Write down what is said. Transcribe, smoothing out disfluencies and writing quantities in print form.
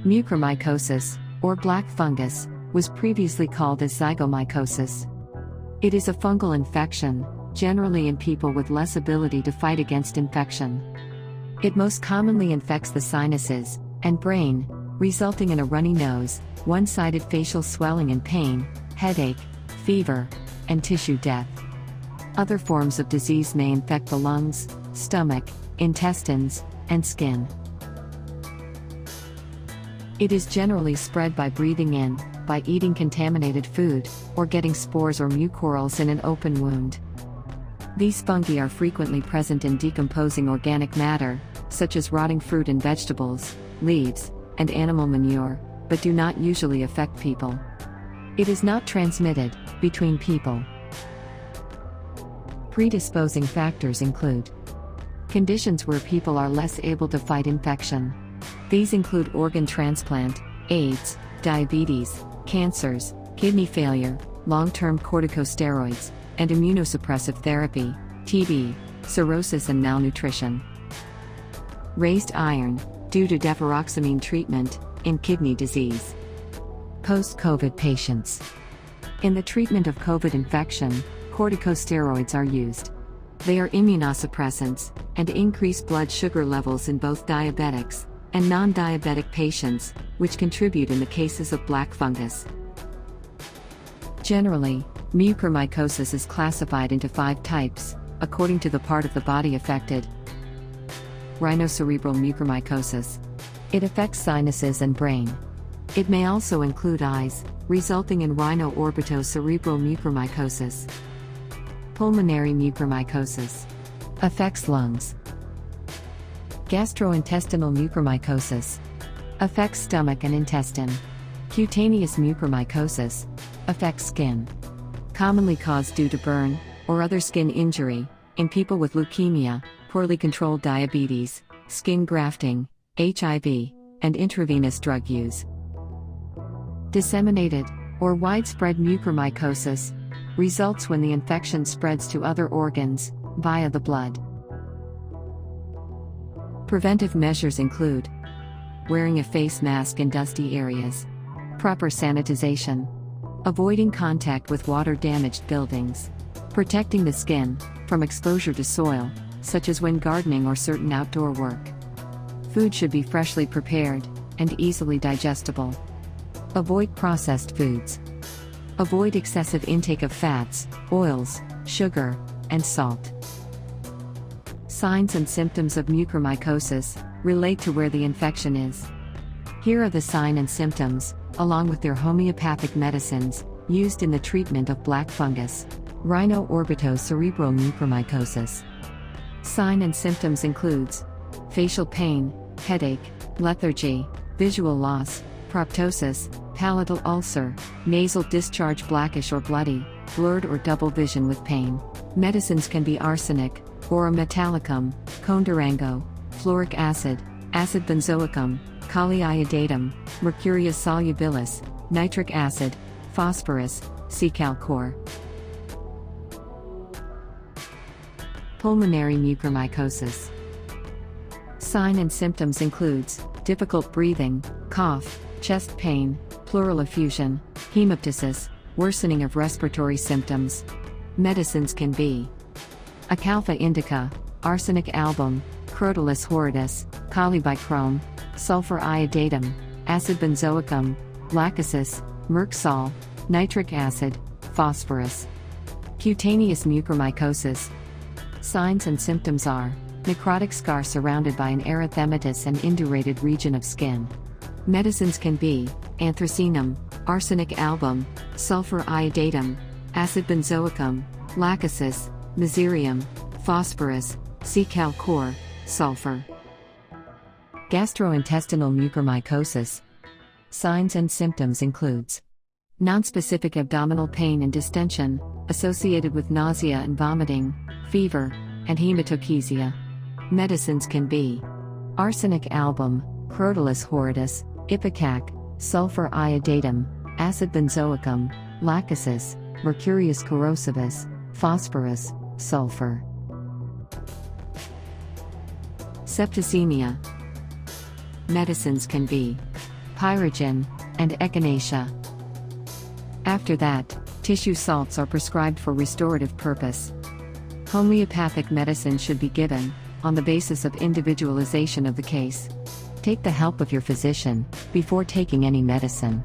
Mucormycosis, or black fungus, was previously called as zygomycosis. It is a fungal infection, generally in people with less ability to fight against infection. It most commonly infects the sinuses and brain, resulting in a runny nose, one-sided facial swelling and pain, headache, fever, and tissue death. Other forms of disease may infect the lungs, stomach, intestines, and skin. It is generally spread by breathing in, by eating contaminated food, or getting spores or mucorals in an open wound. These fungi are frequently present in decomposing organic matter, such as rotting fruit and vegetables, leaves, and animal manure, but do not usually affect people. It is not transmitted between people. Predisposing factors include conditions where people are less able to fight infection. These include organ transplant, AIDS, diabetes, cancers, kidney failure, long-term corticosteroids, and immunosuppressive therapy, TB, cirrhosis and malnutrition. Raised iron, due to deferoxamine treatment, in kidney disease. Post-COVID patients. In the treatment of COVID infection, corticosteroids are used. They are immunosuppressants, and increase blood sugar levels in both diabetics and non-diabetic patients, which contribute in the cases of black fungus. Generally, mucormycosis is classified into 5 types, according to the part of the body affected. Rhinocerebral mucormycosis. It affects sinuses and brain. It may also include eyes, resulting in rhino-orbitocerebral mucormycosis. Pulmonary mucormycosis. Affects lungs. Gastrointestinal mucormycosis. Affects stomach and intestine. Cutaneous mucormycosis. Affects skin. Commonly caused due to burn, or other skin injury, in people with leukemia, poorly controlled diabetes, skin grafting, HIV, and intravenous drug use. Disseminated, or widespread mucormycosis, results when the infection spreads to other organs, via the blood. Preventive measures include wearing a face mask in dusty areas, proper sanitization, avoiding contact with water-damaged buildings, protecting the skin from exposure to soil, such as when gardening or certain outdoor work. Food should be freshly prepared and easily digestible. Avoid processed foods. Avoid excessive intake of fats, oils, sugar, and salt. Signs and symptoms of mucormycosis relate to where the infection is. Here are the signs and symptoms, along with their homeopathic medicines, used in the treatment of black fungus. Rhino-orbitocerebral mucormycosis. Sign and symptoms includes facial pain, headache, lethargy, visual loss, proptosis, palatal ulcer, nasal discharge blackish or bloody, blurred or double vision with pain. Medicines can be arsenic, or metallicum, condurango, fluoric acid, acid benzoicum, kaliiodatum, mercurius solubilis, nitric acid, phosphorus, C-calcor. Pulmonary mucormycosis. Sign and symptoms includes difficult breathing, cough, chest pain, pleural effusion, hemoptysis, worsening of respiratory symptoms. Medicines can be Acalpha indica, arsenic album, crotalus horridus, colibicrome, sulfur iodatum, acid benzoicum, lachesis, merxol, nitric acid, phosphorus. Cutaneous mucormycosis. Signs and symptoms are necrotic scar surrounded by an erythematous and indurated region of skin. Medicines can be anthracinum, arsenic album, sulfur iodatum, acid benzoicum, lachesis, meserium, phosphorus, C-calcor, sulfur. Gastrointestinal mucormycosis. Signs and symptoms includes nonspecific abdominal pain and distension, associated with nausea and vomiting, fever, and hematochezia. Medicines can be arsenic album, crotalus horridus, ipecac, sulfur iodatum, acid benzoicum, lachesis, mercurius corrosivus, phosphorus, sulfur. Septicemia. Medicines can be pyrogen, and echinacea. After that, tissue salts are prescribed for restorative purpose. Homeopathic medicine should be given, on the basis of individualization of the case. Take the help of your physician before taking any medicine.